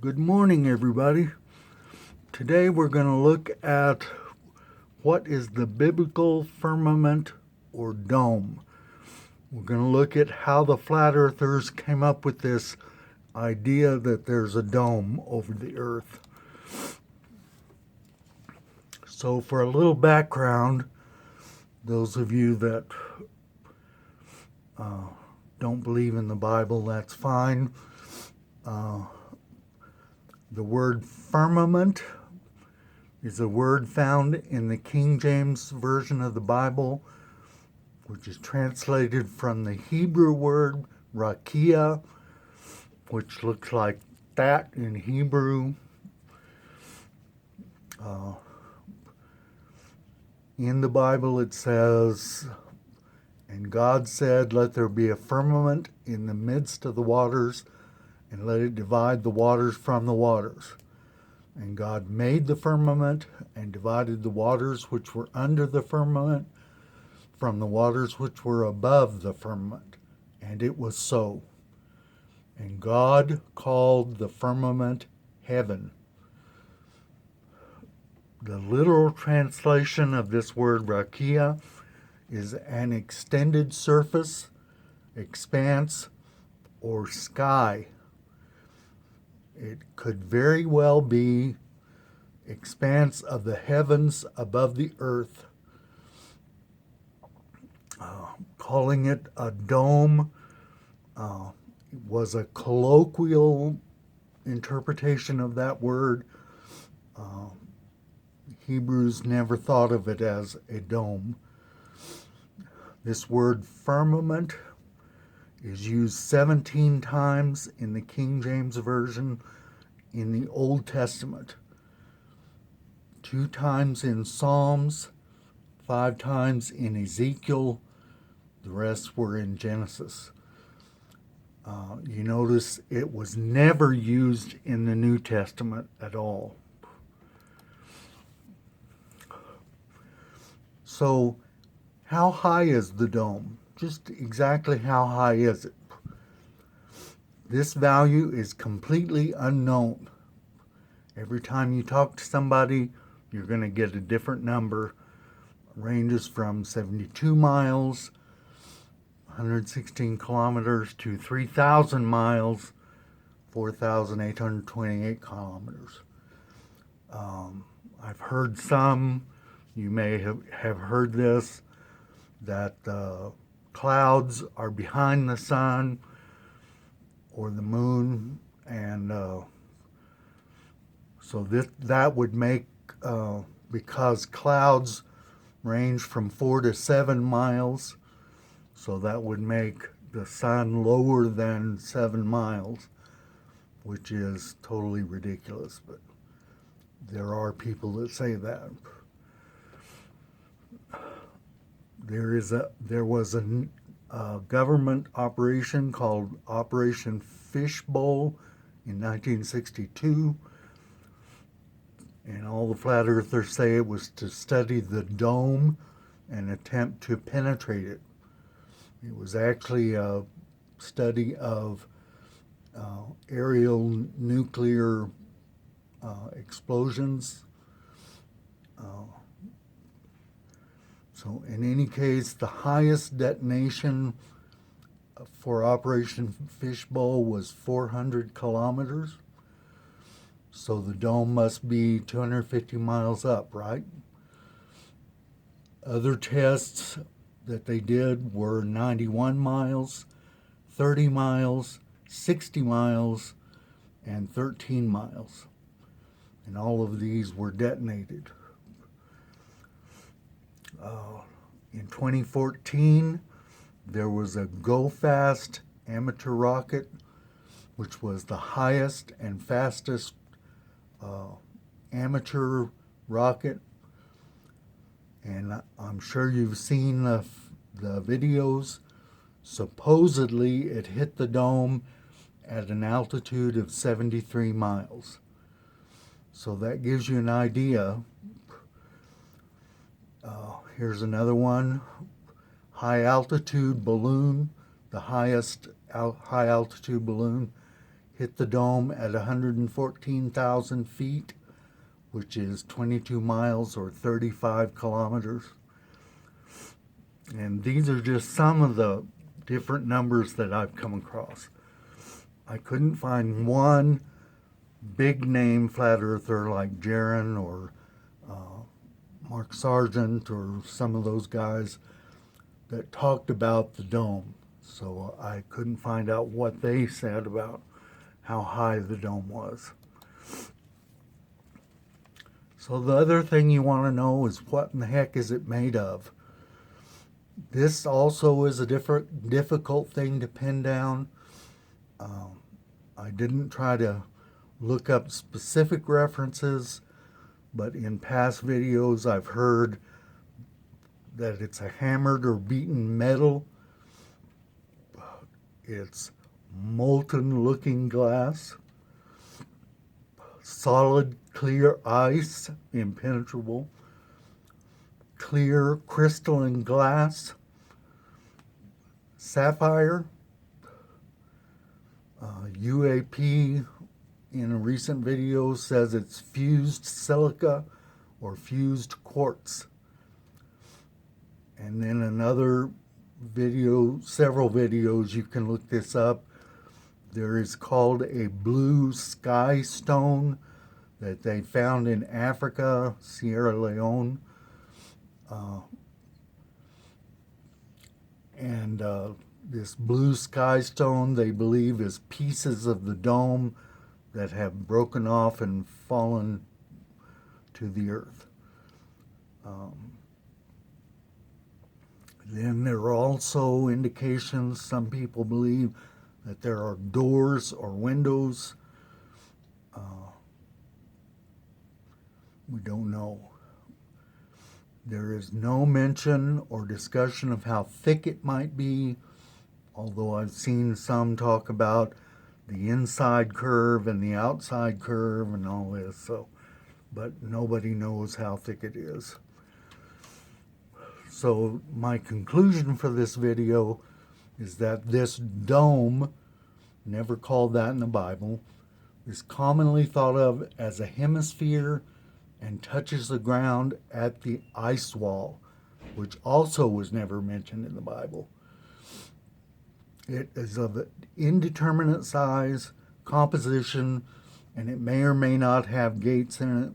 Good morning, everybody. Today we're going to look at what is the biblical firmament or dome. We're going to look at how the flat earthers came up with this idea that there's a dome over the earth. So, for a little background, those of you that don't believe in the Bible, that's fine. The word firmament is a word found in the King James Version of the Bible, which is translated from the Hebrew word rakia, which looks like that in Hebrew. In the Bible it says, "And God said, let there be a firmament in the midst of the waters, and let it divide the waters from the waters. And God made the firmament and divided the waters which were under the firmament from the waters which were above the firmament. And it was so. And God called the firmament heaven." The literal translation of this word rakia is an extended surface, expanse, or sky. It could very well be expanse of the heavens above the earth. Calling it a dome was a colloquial interpretation of that word. Hebrews never thought of it as a dome. This word firmament is used 17 times in the King James Version in the Old Testament, 2 times in Psalms, 5 times in Ezekiel, the rest were in Genesis. You notice it was never used in the New Testament at all. So, how high is the dome? Just exactly how high is it? This value is completely unknown. Every time you talk to somebody, you're going to get a different number. It ranges from 72 miles, 116 kilometers, to 3,000 miles, 4,828 kilometers. I've heard some, you may have heard this, that clouds are behind the sun or the moon, and so that would make, because clouds range from 4 to 7 miles, so that would make the sun lower than 7 miles, which is totally ridiculous, but there are people that say that. There was a government operation called Operation Fishbowl in 1962, and all the flat earthers say it was to study the dome and attempt to penetrate it. It was actually a study of aerial nuclear explosions. So in any case, the highest detonation for Operation Fishbowl was 400 kilometers. So the dome must be 250 miles up, right? Other tests that they did were 91 miles, 30 miles, 60 miles, and 13 miles. And all of these were detonated. In 2014, there was a Go Fast amateur rocket, which was the highest and fastest amateur rocket. And I'm sure you've seen the videos. Supposedly, it hit the dome at an altitude of 73 miles. So that gives you an idea. Here's another one. High altitude balloon, the highest high altitude balloon hit the dome at 114,000 feet, which is 22 miles or 35 kilometers. And these are just some of the different numbers that I've come across. I couldn't find one big name flat earther like Jaron or Mark Sargent or some of those guys that talked about the dome. So I couldn't find out what they said about how high the dome was. So the other thing you want to know is what in the heck is it made of? This also is a difficult thing to pin down. I didn't try to look up specific references, but in past videos I've heard that it's a hammered or beaten metal. It's molten looking glass, solid clear ice, impenetrable, clear crystalline glass, sapphire, UAP in a recent video says it's fused silica or fused quartz. And then another video, several videos, you can look this up. There is called a blue sky stone that they found in Africa, Sierra Leone. This blue sky stone, they believe, is pieces of the dome that have broken off and fallen to the earth. Then there are also indications, some people believe, that there are doors or windows. We don't know. There is no mention or discussion of how thick it might be, although I've seen some talk about the inside curve and the outside curve and all this, so, but nobody knows how thick it is. So my conclusion for this video is that this dome, never called that in the Bible, is commonly thought of as a hemisphere and touches the ground at the ice wall, which also was never mentioned in the Bible. It is of an indeterminate size, composition, and it may or may not have gates in it.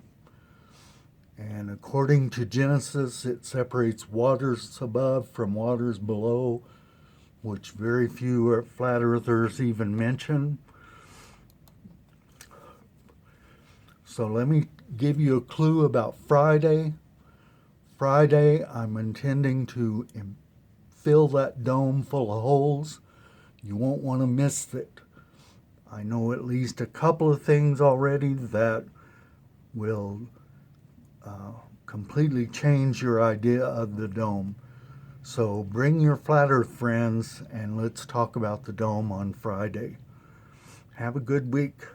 And according to Genesis, it separates waters above from waters below, which very few flat earthers even mention. So let me give you a clue about Friday. Friday, I'm intending to fill that dome full of holes. You won't want to miss it. I know at least a couple of things already that will completely change your idea of the dome. So bring your flat earth friends and let's talk about the dome on Friday. Have a good week.